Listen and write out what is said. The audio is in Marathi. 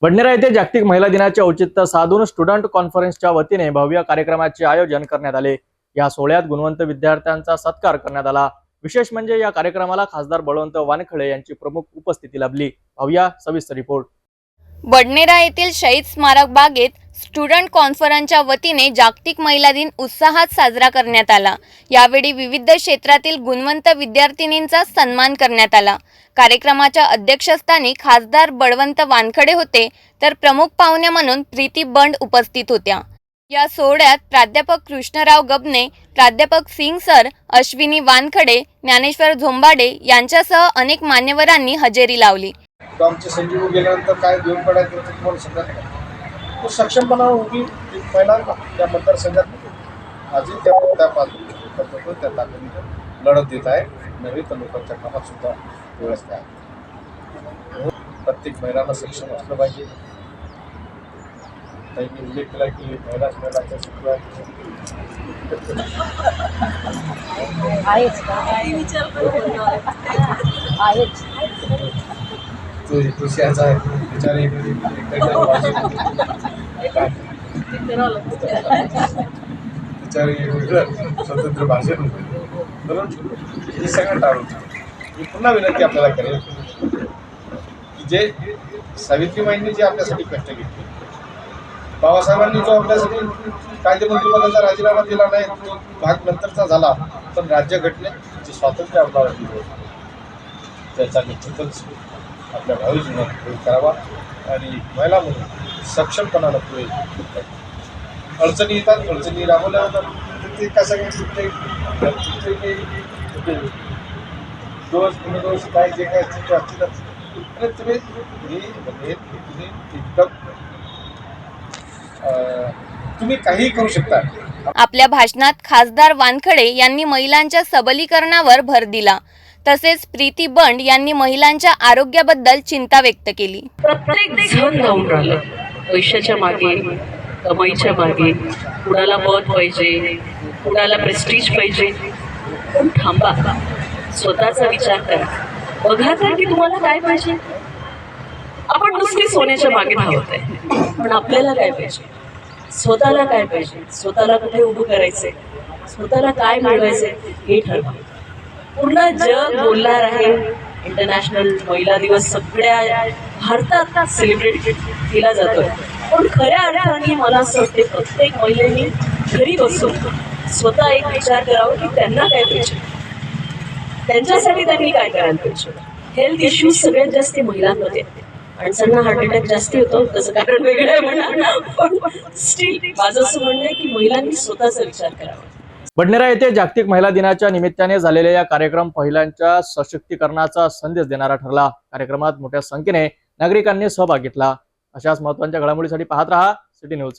बडनेरा येथे जागतिक महिला दिनाचे औचित्य साधून स्टुडंट कॉन्फरन्सच्या वतीने भव्य कार्यक्रमाचे आयोजन करण्यात आले। या सोहळ्यात गुणवंत विद्यार्थ्यांचा सत्कार करण्यात आला। विशेष म्हणजे या कार्यक्रमाला खासदार बळवंत वानखडे यांची प्रमुख उपस्थिती लाभली। पाहूया सविस्तर रिपोर्ट। बडनेरा येथील शहीद स्मारक बागेत स्टुडंट कॉन्फरन्सच्या वतीने जागतिक महिला दिन उत्साहात साजरा करण्यात आला। यावेळी विविध क्षेत्रातील गुणवंत विद्यार्थिनींचा सन्मान करण्यात आला। कार्यक्रमाच्या अध्यक्षस्थानी खासदार बळवंत वानखडे होते, तर प्रमुख पाहुण्या म्हणून प्रीती बंड उपस्थित होत्या। या सोहळ्यात प्राध्यापक कृष्णराव गबने, प्राध्यापक सिंग सर, अश्विनी वानखडे, ज्ञानेश्वर झोंबाडे यांच्यासह अनेक मान्यवरांनी हजेरी लावली। तो आमचे संजीव गेल्यानंतर काय घेऊन पडायचं होतं तुम्हाला समजत तो सक्षमपणा उभी पहिला त्या मतदारसंघात आजही त्या ताकदीने लढत देत आहे। नव्हे तर लोकांच्या कामात सुद्धा व्यवस्था आहे। प्रत्येक महिलांना सक्षम असलं पाहिजे। त्यांनी उल्लेख केला की महिलाच्या विषयाचा आहे बिचारे स्वतंत्र भाषण म्हणून हे सगळं टाळून मी पुन्हा विनंती आपल्याला करेल की जे सावित्रीबाईंनी जे आपल्यासाठी कष्ट घेतले, बाबासाहेबांनी जो आपल्यासाठी कायदेमंत्रीपदाचा राजीनामा दिला नाही, तो भाग नंतरचा झाला, पण राज्यघटनेचे स्वातंत्र्य आपल्याला दिलं होतं, त्याचा निश्चितच आपल्या भावी जीवनात उपयोग करावा आणि महिला म्हणून सक्षमपणाला पुढे अडचणी येतात, अडचणी राबवल्या जातात, ते कसं काही दोष काय जे काय असतील असतीलच। तुम्ही काहीही करू शकता। आपल्या भाषणात खासदार वानखडे यांनी महिलांच्या सबलीकरणावर भर दिला। तसेच प्रीती बंड यांनी महिलांच्या आरोग्याबद्दल चिंता व्यक्त केली। प्रत्येक जण जाऊन राहिलं पैशाच्या मागे, कमाईच्या मागे, कुणाला पद पाहिजे, कुणाला प्रेस्टीज पाहिजे। पण थांबा, स्वतःचा विचार करा, बघा तर की तुम्हाला काय पाहिजे। आपण नुसती सोन्याच्या मागे धावत आहे, पण आपल्याला काय पाहिजे, स्वतःला काय पाहिजे, स्वतःला कुठे उभं करायचंय, स्वतःला काय मिळवायचंय हे ठरवा। पूर्ण जग बोलणार आहे। इंटरनॅशनल महिला दिवस सगळ्या भारतात सेलिब्रेट केला जातो, पण खऱ्या अर्थाने मला असं वाटते प्रत्येक महिलेने घरी बसून स्वतः एक विचार करावा की त्यांना काय पाहिजे, त्यांच्यासाठी त्यांनी काय करायला पाहिजे। हेल्थ इश्यूज सगळ्यात जास्त महिलांमध्ये, माणसांना हार्ट अटॅक जास्ती होतो, त्याचं कारण वेगळं आहे म्हणा, पण स्टील माझं असं म्हणणं आहे की महिलांनी स्वतःचा विचार करावा। बडनेरा येथे जागतिक महिला दिनाच्या निमित्ताने झालेला या कार्यक्रम महिलांच्या सशक्तीकरणाचा संदेश देणारा ठरला। कार्यक्रमात मोठ्या संख्येने नागरिकांनी सहभाग घेतला। अशाच महत्त्वाच्या घडामोडींसाठी पाहत रहा सिटी न्यूज।